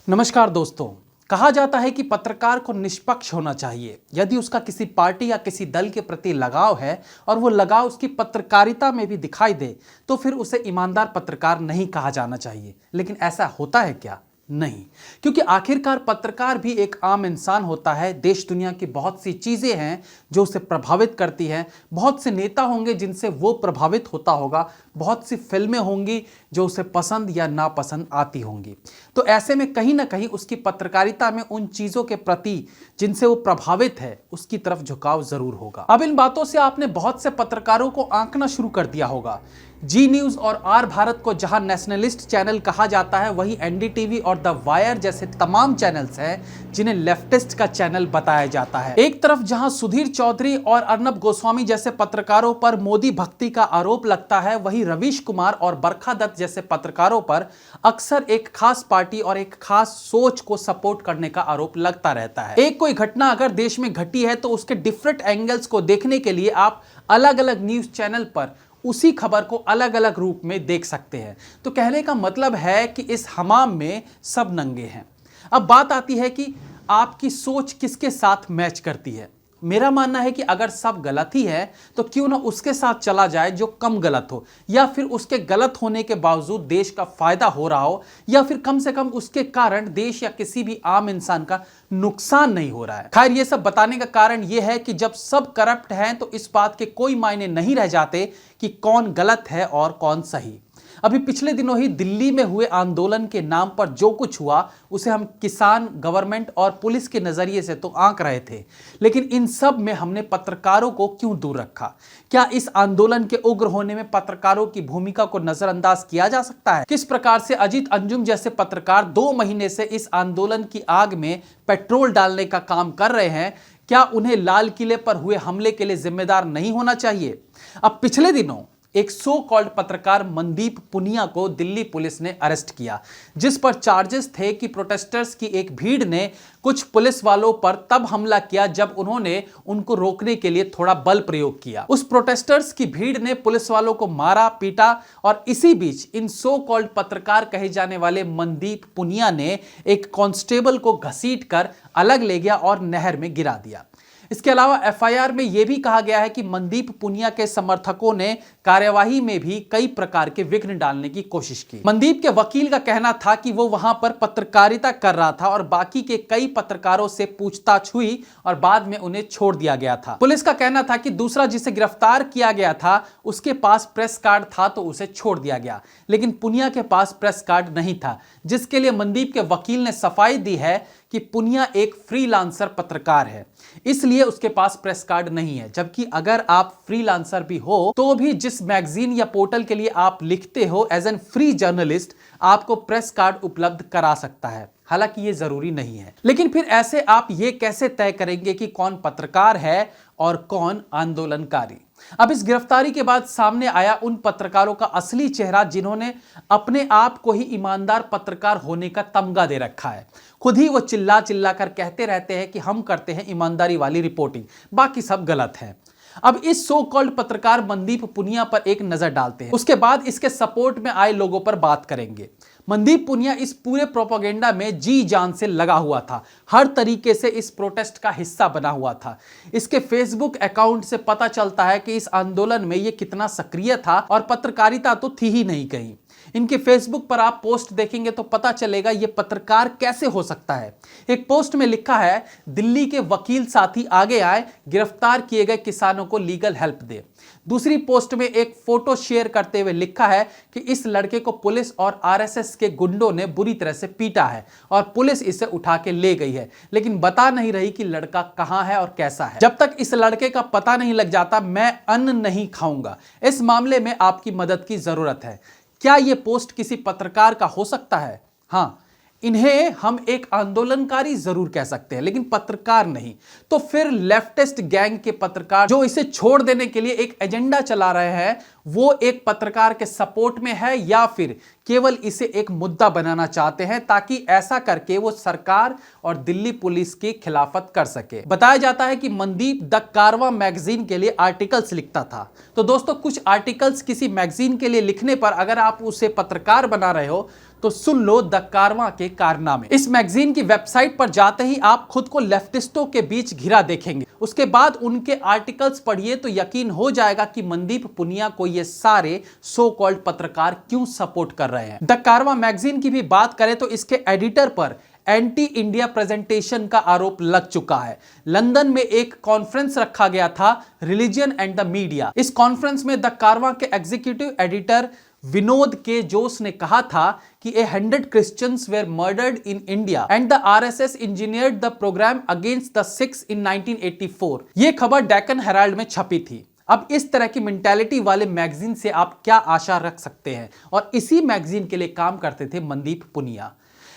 नमस्कार दोस्तों। कहा जाता है कि पत्रकार को निष्पक्ष होना चाहिए। यदि उसका किसी पार्टी या किसी दल के प्रति लगाव है और वो लगाव उसकी पत्रकारिता में भी दिखाई दे तो फिर उसे ईमानदार पत्रकार नहीं कहा जाना चाहिए। लेकिन ऐसा होता है क्या? नहीं, क्योंकि आखिरकार पत्रकार भी एक आम इंसान होता है। देश दुनिया की बहुत सी चीजें हैं जो उसे प्रभावित करती हैं। बहुत से नेता होंगे जिनसे वो प्रभावित होता होगा। बहुत सी फिल्में होंगी जो उसे पसंद या नापसंद आती होंगी। तो ऐसे में कहीं ना कहीं उसकी पत्रकारिता में उन चीजों के प्रति जिनसे वो प्रभावित है उसकी तरफ झुकाव जरूर होगा। अब इन बातों से आपने बहुत से पत्रकारों को आंकना शुरू कर दिया होगा। जी न्यूज और आर भारत को जहां नेशनलिस्ट चैनल कहा जाता है, वहीं एनडीटीवी और द वायर जैसे तमाम चैनल्स हैं जिन्हें लेफ्टिस्ट का चैनल बताया जाता है। एक तरफ जहां सुधीर चौधरी और अर्नब गोस्वामी जैसे पत्रकारों पर मोदी भक्ति का आरोप लगता है, वहीं रवीश कुमार और बरखा दत्त जैसे पत्रकारों पर अक्सर एक खास पार्टी और एक खास सोच को सपोर्ट करने का आरोप लगता रहता है। एक कोई घटना अगर देश में घटी है तो उसके डिफरेंट एंगल्स को देखने के लिए आप अलग अलग न्यूज चैनल पर उसी खबर को अलग अलग रूप में देख सकते हैं। तो कहने का मतलब है कि इस हमाम में सब नंगे हैं। अब बात आती है कि आपकी सोच किसके साथ मैच करती है। मेरा मानना है कि अगर सब गलत ही है तो क्यों ना उसके साथ चला जाए जो कम गलत हो, या फिर उसके गलत होने के बावजूद देश का फायदा हो रहा हो, या फिर कम से कम उसके कारण देश या किसी भी आम इंसान का नुकसान नहीं हो रहा है। खैर, ये सब बताने का कारण यह है कि जब सब करप्ट हैं तो इस बात के कोई मायने नहीं रह जाते कि कौन गलत है और कौन सही। अभी पिछले दिनों ही दिल्ली में हुए आंदोलन के नाम पर जो कुछ हुआ उसे हम किसान, गवर्नमेंट और पुलिस के नजरिए से तो आंक रहे थे, लेकिन इन सब में हमने पत्रकारों को क्यों दूर रखा? क्या इस आंदोलन के उग्र होने में पत्रकारों की भूमिका को नजरअंदाज किया जा सकता है? किस प्रकार से अजीत अंजुम जैसे पत्रकार 2 महीने से इस आंदोलन की आग में पेट्रोल डालने का काम कर रहे हैं, क्या उन्हें लाल किले पर हुए हमले के लिए जिम्मेदार नहीं होना चाहिए? अब पिछले दिनों एक सो कॉल्ड पत्रकार मनदीप पुनिया को दिल्ली पुलिस ने अरेस्ट किया, जिस पर चार्जेस थे कि प्रोटेस्टर्स की एक भीड़ ने कुछ पुलिस वालों पर तब हमला किया जब उन्होंने उनको रोकने के लिए थोड़ा बल प्रयोग किया। उस प्रोटेस्टर्स की भीड़ ने पुलिस वालों को मारा, पीटा और इसी बीच इन सो कॉल्ड पत्रकार कहे जाने वाले मनदीप पुनिया ने एक कांस्टेबल को घसीट कर अलग ले गया और नहर में गिरा दिया। इसके अलावा एफआईआर में यह भी कहा गया है कि मनदीप पुनिया के समर्थकों ने कार्यवाही में भी कई प्रकार के विघ्न डालने की कोशिश की। मनदीप के वकील का कहना था कि वो वहां पर पत्रकारिता कर रहा था और बाकी के कई पत्रकारों से पूछताछ हुई और बाद में उन्हें छोड़ दिया गया था। पुलिस का कहना था कि दूसरा जिसे गिरफ्तार किया गया था उसके पास प्रेस कार्ड था तो उसे छोड़ दिया गया, लेकिन पुनिया के पास प्रेस कार्ड नहीं था, जिसके लिए मनदीप के वकील ने सफाई दी है कि पुनिया एक फ्रीलांसर पत्रकार है, इसलिए उसके पास प्रेस कार्ड नहीं है। जबकि अगर आप फ्रीलांसर भी हो तो भी जिस मैगजीन या पोर्टल के लिए आप लिखते हो एज एन फ्री जर्नलिस्ट आपको प्रेस कार्ड उपलब्ध करा सकता है। हालांकि ये जरूरी नहीं है, लेकिन फिर ऐसे आप ये कैसे तय करेंगे कि कौन पत्रकार है और कौन आंदोलनकारी? अब इस गिरफ्तारी के बाद सामने आया उन पत्रकारों का असली चेहरा जिन्होंने अपने आप को ही ईमानदार पत्रकार होने का तमगा दे रखा है। खुद ही वो चिल्ला चिल्ला कर कहते रहते हैं कि हम करते हैं ईमानदारी वाली रिपोर्टिंग, बाकी सब गलत है। अब इस सो कॉल्ड पत्रकार मनदीप पुनिया पर एक नजर डालते हैं, उसके बाद इसके सपोर्ट में आए लोगों पर बात करेंगे। मनदीप पुनिया इस पूरे प्रोपेगेंडा में जी जान से लगा हुआ था, हर तरीके से इस प्रोटेस्ट का हिस्सा बना हुआ था। इसके फेसबुक अकाउंट से पता चलता है कि इस आंदोलन में ये कितना सक्रिय था, और पत्रकारिता तो थी ही नहीं कहीं। इनके फेसबुक पर आप पोस्ट देखेंगे तो पता चलेगा ये पत्रकार कैसे हो सकता है। एक पोस्ट में लिखा है, दिल्ली के वकील साथी आगे आए, गिरफ्तार किए गए किसानों को लीगल हेल्प दे। दूसरी पोस्ट में एक फोटो शेयर करते हुए लिखा है कि इस लड़के को पुलिस और आरएसएस के गुंडों ने बुरी तरह से पीटा है और पुलिस इसे उठा के ले गई है, लेकिन बता नहीं रही कि लड़का कहां है और कैसा है। जब तक इस लड़के का पता नहीं लग जाता मैं अन्न नहीं खाऊंगा। इस मामले में आपकी मदद की जरूरत है। क्या यह पोस्ट किसी पत्रकार का हो सकता है? हाँ, इन्हें हम एक आंदोलनकारी जरूर कह सकते हैं, लेकिन पत्रकार नहीं। तो फिर लेफ्टिस्ट गैंग के पत्रकार जो इसे छोड़ देने के लिए एक एजेंडा चला रहे हैं, वो एक पत्रकार के सपोर्ट में है या फिर केवल इसे एक मुद्दा बनाना चाहते हैं ताकि ऐसा करके वो सरकार और दिल्ली पुलिस की खिलाफत कर सके। बताया जाता है कि मनदीप द कारवां मैगजीन के लिए आर्टिकल्स लिखता था। तो दोस्तों, कुछ आर्टिकल्स किसी मैगजीन के लिए लिखने पर अगर आप उसे पत्रकार बना रहे हो तो सुन लो द कारवां के कारनामे। इस मैगजीन की वेबसाइट पर जाते ही आप खुद को लेफ्टिस्टों के बीच घिरा देखेंगे। उसके बाद उनके आर्टिकल्स पढ़िए तो यकीन हो जाएगा कि मनदीप पुनिया को ये सारे सो कॉल्ड पत्रकार क्यों सपोर्ट कर रहे हैं। द कारवां मैगजीन की भी बात करें तो इसके एडिटर पर एंटी इंडिया प्रेजेंटेशन का आरोप लग चुका है। लंदन में एक कॉन्फ्रेंस रखा गया था, रिलीजन एंड द मीडिया। इस कॉन्फ्रेंस में द कारवां के एग्जीक्यूटिव एडिटर विनोद के जोश ने कहा था कि 100 Christians were murdered in India and the RSS engineered the program against the Sikhs in 1984। यह खबर डेक्कन हेराल्ड में छपी थी। अब इस तरह की मेंटालिटी वाले मैगजीन से आप क्या आशा रख सकते हैं, और इसी मैगजीन के लिए काम करते थे मनदीप पुनिया।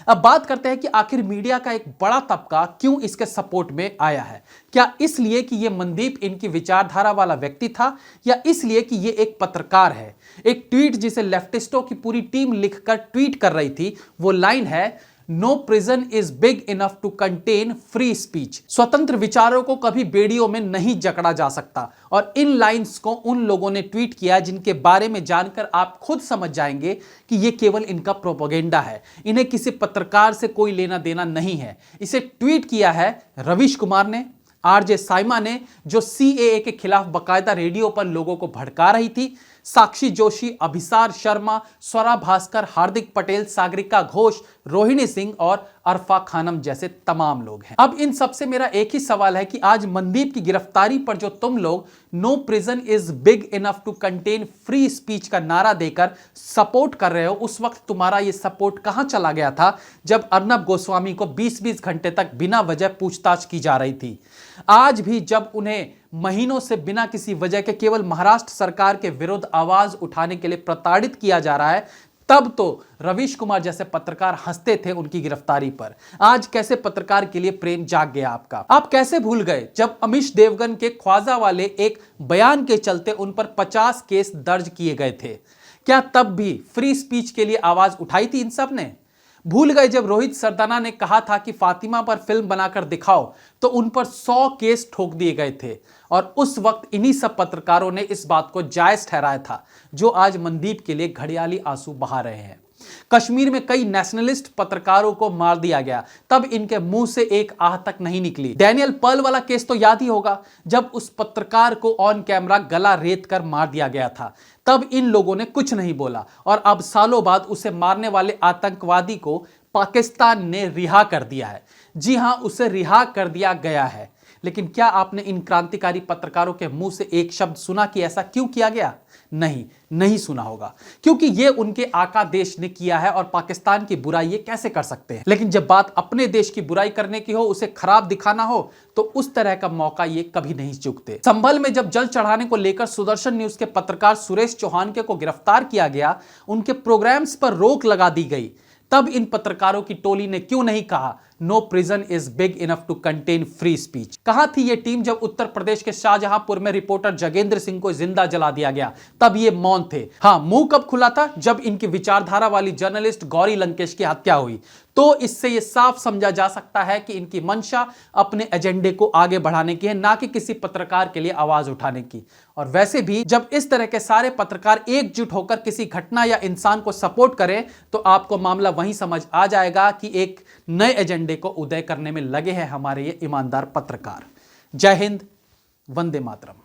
अब बात करते हैं कि आखिर मीडिया का एक बड़ा तबका क्यों इसके सपोर्ट में आया है। क्या इसलिए कि यह मनदीप इनकी विचारधारा वाला व्यक्ति था, या इसलिए कि यह एक पत्रकार है। एक ट्वीट जिसे लेफ्टिस्टों की पूरी टीम लिखकर ट्वीट कर रही थी, वो लाइन है, no prison is big enough to contain free speech. स्वतंत्र विचारों को कभी बेड़ियों में नहीं जकड़ा जा सकता। और इन लाइंस को उन लोगों ने ट्वीट किया जिनके बारे में जानकर आप खुद समझ जाएंगे कि यह केवल इनका प्रोपेगेंडा है। इन्हें किसी पत्रकार से कोई लेना देना नहीं है। इसे ट्वीट किया है रवीश कुमार ने, आरजे साइमा ने, जो सीएए के खिलाफ बकायदा रेडियो पर लोगों को भड़का रही थी, साक्षी जोशी, अभिसार शर्मा, स्वरा भास्कर, हार्दिक पटेल, सागरिका घोष, रोहिणी सिंह और अरफा खानम जैसे तमाम लोग हैं। अब इन सबसे मेरा एक ही सवाल है कि आज मनदीप की गिरफ्तारी पर जो तुम लोग no prison is big enough to contain free speech का नारा देकर सपोर्ट कर रहे हो, उस वक्त तुम्हारा ये सपोर्ट कहां चला गया था जब अर्नब गोस्वामी को 20-20 घंटे तक बिना वजह पूछताछ की जा रही थी। आज भी जब उन्हें महीनों से बिना किसी वजह के केवल महाराष्ट्र सरकार के विरुद्ध आवाज उठाने के लिए प्रताड़ित किया जा रहा है, तब तो रवीश कुमार जैसे पत्रकार हंसते थे उनकी गिरफ्तारी पर। आज कैसे पत्रकार के लिए प्रेम जाग गया आपका? आप कैसे भूल गए जब अमीश देवगन के ख्वाजा वाले एक बयान के चलते उन पर 50 केस दर्ज किए गए थे? क्या तब भी फ्री स्पीच के लिए आवाज उठाई थी इन सब ने? भूल गए जब रोहित सरदाना ने कहा था कि फातिमा पर फिल्म बनाकर दिखाओ, तो उन पर 100 केस ठोक दिए गए थे, और उस वक्त इन्हीं सब पत्रकारों ने इस बात को जायज ठहराया था जो आज मनदीप के लिए घड़ियाली आंसू बहा रहे हैं। कश्मीर में कई नेशनलिस्ट पत्रकारों को मार दिया गया, तब इनके मुंह से एक आह तक नहीं निकली। डैनियल पर्ल वाला केस तो याद ही होगा, जब उस पत्रकार को ऑन कैमरा गला रेत कर मार दिया गया था, तब इन लोगों ने कुछ नहीं बोला, और अब सालों बाद उसे मारने वाले आतंकवादी को पाकिस्तान ने रिहा कर दिया है। जी हां, उसे रिहा कर दिया गया है। लेकिन क्या आपने इन क्रांतिकारी पत्रकारों के मुंह से एक शब्द सुना कि ऐसा क्यों किया गया? नहीं सुना होगा, क्योंकि ये उनके आका देश ने किया है, और पाकिस्तान की बुराई ये कैसे कर सकते हैं। लेकिन जब बात अपने देश की बुराई करने की हो, उसे खराब दिखाना हो, तो उस तरह का मौका ये कभी नहीं चूकते। संभल में जब जल चढ़ाने को लेकर सुदर्शन न्यूज के पत्रकार सुरेश चौहान को गिरफ्तार किया गया, उनके प्रोग्राम्स पर रोक लगा दी गई, तब इन पत्रकारों की टोली ने क्यों नहीं कहा no prison is big enough to contain free speech? कहां थी ये टीम जब उत्तर प्रदेश के शाहजहांपुर में रिपोर्टर जगेंद्र सिंह को जिंदा जला दिया गया? तब ये मौन थे। हां, मुंह कब खुला था? जब इनकी विचारधारा वाली जर्नलिस्ट गौरी लंकेश की हत्या हुई। तो इससे यह साफ समझा जा सकता है कि इनकी मंशा अपने एजेंडे को आगे बढ़ाने की है, ना कि किसी पत्रकार के लिए आवाज उठाने की। और वैसे भी जब इस तरह के सारे पत्रकार एकजुट होकर किसी घटना या इंसान को सपोर्ट करें, तो आपको मामला वहीं समझ आ जाएगा कि एक नए एजेंडे को उदय करने में लगे हैं हमारे ये ईमानदार पत्रकार। जय हिंद, वंदे मातरम।